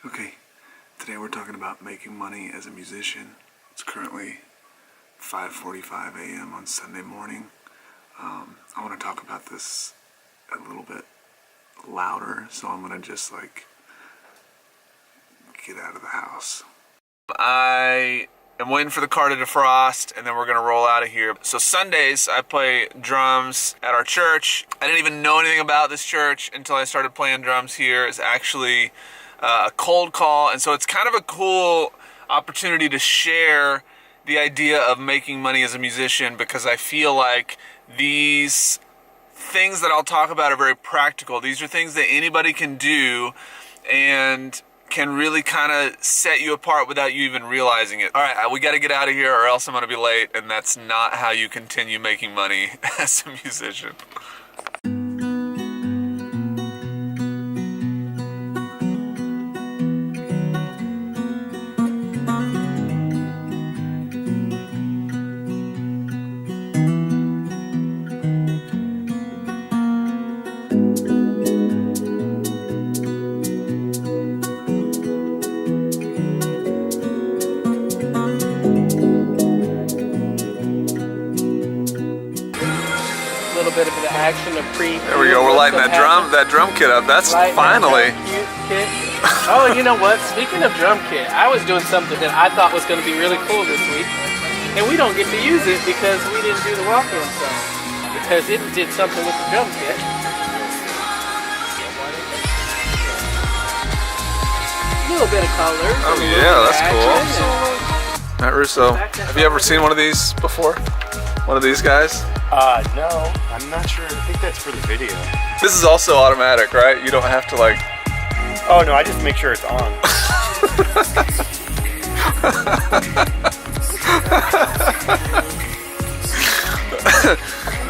Okay, today we're talking about making money as a musician. It's currently 5:45 a.m. on Sunday morning. I want to talk about this a little bit louder, so I'm gonna just like get out of the house. I am waiting for the car to defrost, and then we're gonna roll out of here. So Sundays I play drums at our church. I didn't even know anything about this church until I started playing drums here. It's actually a cold call, and so it's kind of a cool opportunity to share the idea of making money as a musician, because I feel like these things that I'll talk about are very practical. These are things that anybody can do and can really kind of set you apart without you even realizing it. All right, we got to get out of here or else I'm going to be late, and that's not how you continue making money as a musician. Bit of the action of pre. There we go. We're lighting that drum kit up. That's finally. Kit. Oh, you know what? Speaking of drum kit, I was doing something that I thought was going to be really cool this week, and we don't get to use it because we didn't do the welcome song, because it did something with the drum kit. A little bit of color. Oh yeah, that's cool. Matt Russo, have you ever seen one of these before? One of these guys? No, I'm not sure. I think that's for the video. This is also automatic, right? You don't have to like... Oh no, I just make sure it's on.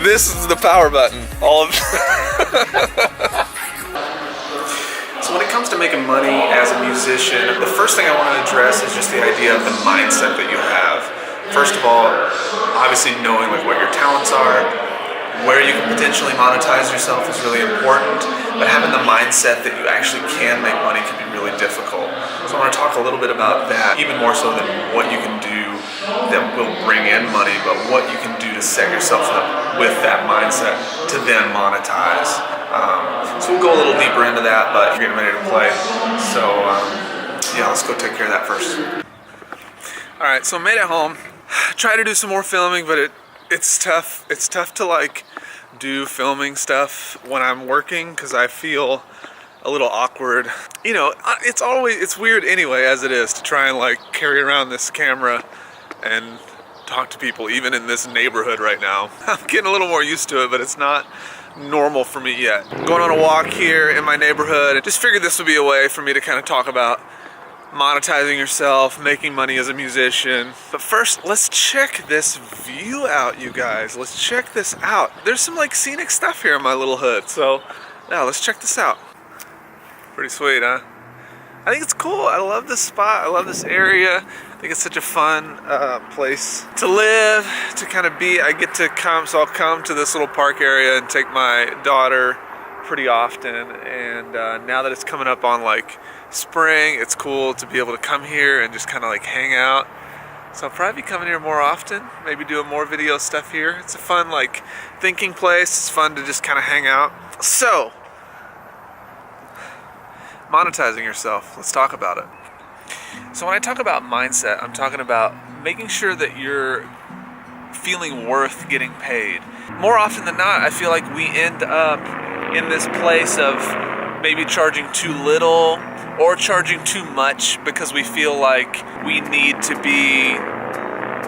This is the power button. All of So when it comes to making money as a musician, the first thing I want to address is just the idea of the mindset that you have. First of all, obviously knowing like what your talents are, where you can potentially monetize yourself is really important, but having the mindset that you actually can make money can be really difficult. So I want to talk a little bit about that, even more so than what you can do that will bring in money, but what you can do to set yourself up with that mindset to then monetize. So we'll go a little deeper into that, but you're getting ready to play. So yeah, let's go take care of that first. All right, so I made it home. Try to do some more filming, but it's tough. It's tough to like do filming stuff when I'm working because I feel a little awkward. You know, it's weird anyway as it is to try and like carry around this camera and talk to people even in this neighborhood right now. I'm getting a little more used to it, but it's not normal for me yet. Going on a walk here in my neighborhood, and just figured this would be a way for me to kind of talk about monetizing yourself, making money as a musician. But first, let's check this view out, you guys. Let's check this out. There's some like scenic stuff here in my little hood. So now let's check this out. Pretty sweet, huh? I think it's cool. I love this spot. I love this area. I think it's such a fun place to live, to kind of be. I get to come, so I'll come to this little park area and take my daughter pretty often. And now that it's coming up on like spring, it's cool to be able to come here and just kind of like hang out. So I'll probably be coming here more often, maybe doing more video stuff here. It's a fun like thinking place. It's fun to just kind of hang out. So monetizing yourself, let's talk about it. So when I talk about mindset, I'm talking about making sure that you're feeling worth getting paid. More often than not, I feel like we end up in this place of maybe charging too little or charging too much because we feel like we need to be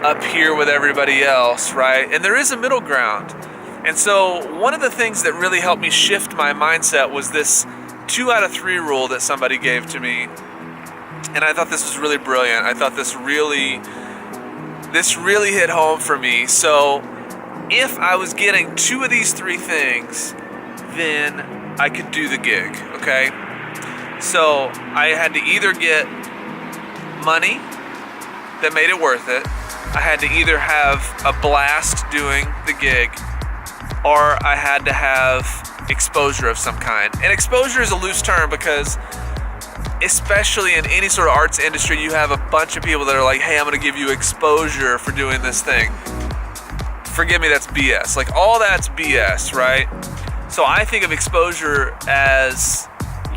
up here with everybody else, right? And there is a middle ground. And so one of the things that really helped me shift my mindset was this 2 out of 3 rule that somebody gave to me. And I thought this was really brilliant. I thought this really hit home for me. So if I was getting 2 of these 3 things, then I could do the gig, okay? So I had to either get money that made it worth it, I had to either have a blast doing the gig, or I had to have exposure of some kind. And exposure is a loose term because especially in any sort of arts industry, you have a bunch of people that are like, hey, I'm gonna give you exposure for doing this thing. Forgive me, that's BS. Like, all that's BS, right? So I think of exposure as,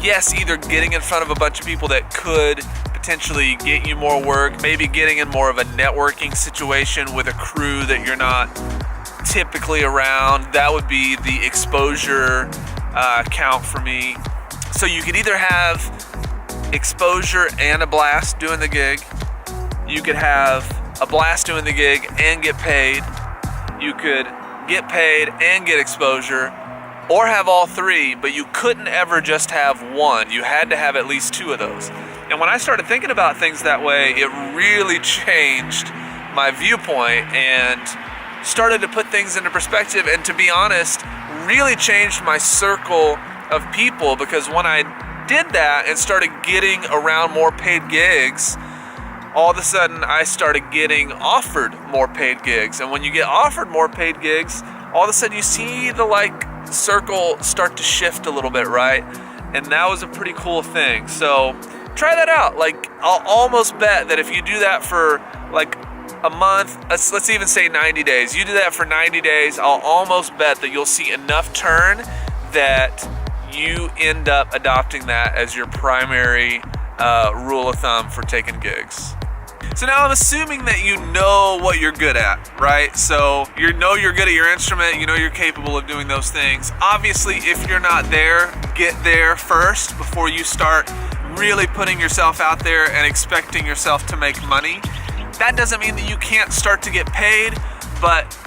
yes, either getting in front of a bunch of people that could potentially get you more work, maybe getting in more of a networking situation with a crew that you're not typically around. That would be the exposure count for me. So you could either have exposure and a blast doing the gig. You could have a blast doing the gig and get paid. You could get paid and get exposure, or have all three, but you couldn't ever just have one. You had to have at least two of those. And when I started thinking about things that way, it really changed my viewpoint and started to put things into perspective, and to be honest, really changed my circle of people, because when I did that and started getting around more paid gigs, all of a sudden I started getting offered more paid gigs. And when you get offered more paid gigs, all of a sudden you see the circle start to shift a little bit, right? And that was a pretty cool thing. So try that out. I'll almost bet that if you do that for a month, let's even say 90 days. You do that for 90 days, I'll almost bet that you'll see enough turn that you end up adopting that as your primary rule of thumb for taking gigs. So now I'm assuming that you know what you're good at, right? So you know you're good at your instrument, you know you're capable of doing those things. Obviously, if you're not there, get there first before you start really putting yourself out there and expecting yourself to make money. That doesn't mean that you can't start to get paid, but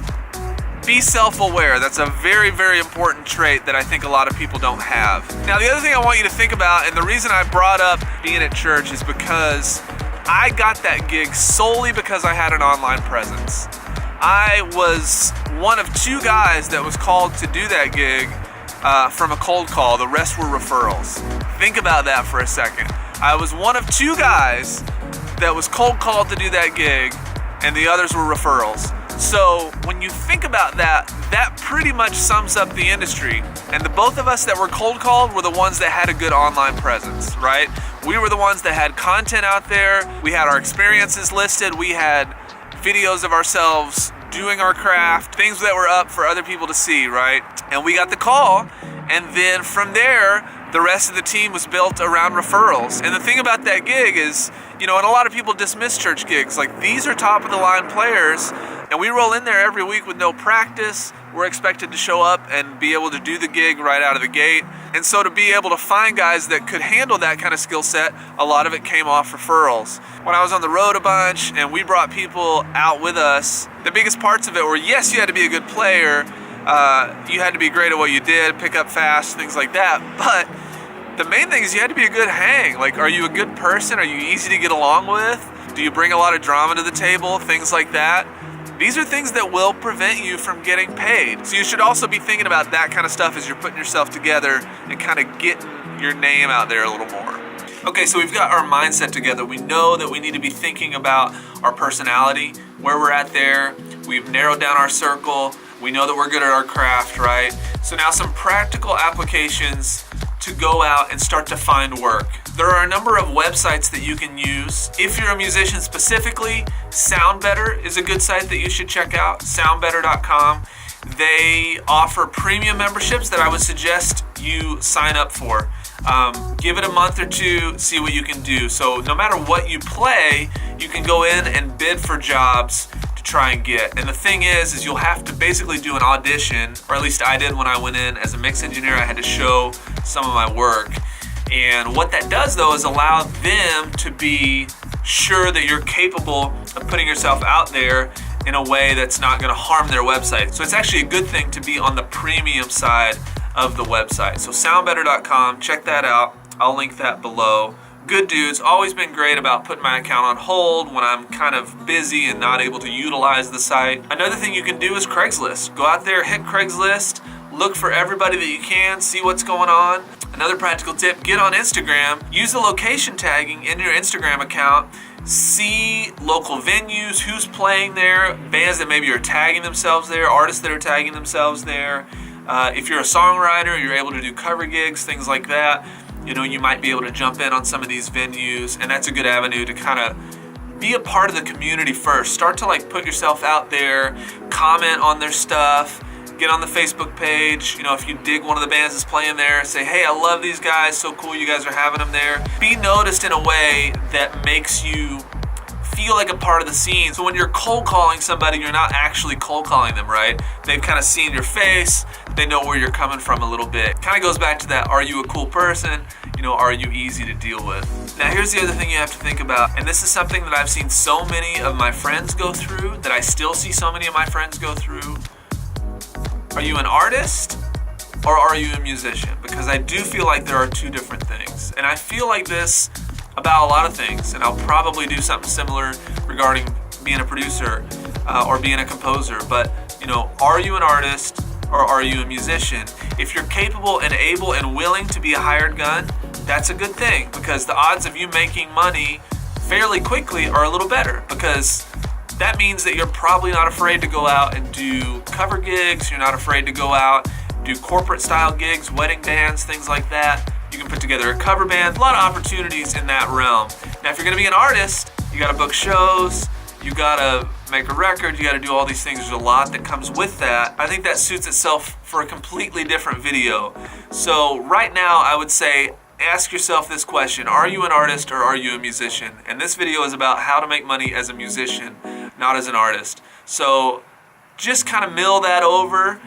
be self-aware. That's a very, very important trait that I think a lot of people don't have. Now, the other thing I want you to think about, and the reason I brought up being at church, is because I got that gig solely because I had an online presence. I was one of two guys that was called to do that gig from a cold call. The rest were referrals. Think about that for a second. I was one of two guys that was cold called to do that gig, and the others were referrals. So when you think about that, that pretty much sums up the industry. And the both of us that were cold called were the ones that had a good online presence, right? We were the ones that had content out there. We had our experiences listed. We had videos of ourselves doing our craft, things that were up for other people to see, right? And we got the call, and then from there, the rest of the team was built around referrals. And the thing about that gig is, and a lot of people dismiss church gigs. These are top of the line players, and we roll in there every week with no practice. We're expected to show up and be able to do the gig right out of the gate. And so to be able to find guys that could handle that kind of skill set, a lot of it came off referrals. When I was on the road a bunch and we brought people out with us, the biggest parts of it were, yes, you had to be a good player, you had to be great at what you did, pick up fast, things like that, but the main thing is you had to be a good hang. Are you a good person? Are you easy to get along with? Do you bring a lot of drama to the table? Things like that. These are things that will prevent you from getting paid. So you should also be thinking about that kind of stuff as you're putting yourself together and kind of getting your name out there a little more. Okay, so we've got our mindset together. We know that we need to be thinking about our personality, where we're at there. We've narrowed down our circle. We know that we're good at our craft, right? So now some practical applications to go out and start to find work. There are a number of websites that you can use. If you're a musician specifically, SoundBetter is a good site that you should check out, soundbetter.com. They offer premium memberships that I would suggest you sign up for. Give it a month or two, see what you can do. So no matter what you play, you can go in and bid for jobs to try and get. And the thing is you'll have to basically do an audition, or at least I did when I went in as a mix engineer. I had to show some of my work. And what that does though is allow them to be sure that you're capable of putting yourself out there in a way that's not going to harm their website. So it's actually a good thing to be on the premium side of the website. So soundbetter.com, check that out. I'll link that below. Good dudes, always been great about putting my account on hold when I'm kind of busy and not able to utilize the site. Another thing you can do is Craigslist. Go out there, hit Craigslist, look for everybody that you can, see what's going on. Another practical tip, get on Instagram, use the location tagging in your Instagram account, see local venues, who's playing there, bands that maybe are tagging themselves there, artists that are tagging themselves there. If you're a songwriter, you're able to do cover gigs, things like that. You know, you might be able to jump in on some of these venues, and that's a good avenue to kind of be a part of the community first. Start to like put yourself out there, comment on their stuff, get on the Facebook page. You know, if you dig one of the bands that's playing there, say, hey, I love these guys, so cool you guys are having them there. Be noticed in a way that makes you feel like a part of the scene. So when you're cold calling somebody, you're not actually cold calling them, right? They've kind of seen your face, they know where you're coming from a little bit. Kind of goes back to that, are you a cool person? You know, are you easy to deal with? Now here's the other thing you have to think about, and this is something that I've seen so many of my friends go through, that I still see so many of my friends go through. Are you an artist or are you a musician? Because I do feel like there are two different things. And I feel like this about a lot of things, and I'll probably do something similar regarding being a producer or being a composer. But, you know, are you an artist or are you a musician? If you're capable and able and willing to be a hired gun, that's a good thing, because the odds of you making money fairly quickly are a little better, because that means that you're probably not afraid to go out and do cover gigs. You're not afraid to go out, do corporate style gigs, wedding bands, things like that. You can put together a cover band, a lot of opportunities in that realm. Now, if you're gonna be an artist, you gotta book shows, you gotta make a record, you gotta do all these things. There's a lot that comes with that. I think that suits itself for a completely different video. So right now, I would say, ask yourself this question: are you an artist or are you a musician? And this video is about how to make money as a musician, not as an artist. So just kind of mill that over.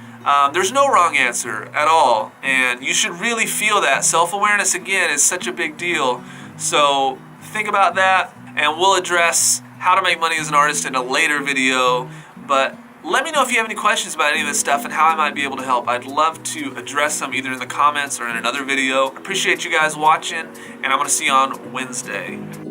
There's no wrong answer at all, and you should really feel that. Self-awareness, again, is such a big deal. So think about that, and we'll address how to make money as an artist in a later video. But let me know if you have any questions about any of this stuff and how I might be able to help. I'd love to address them either in the comments or in another video. Appreciate you guys watching, and I'm going to see you on Wednesday.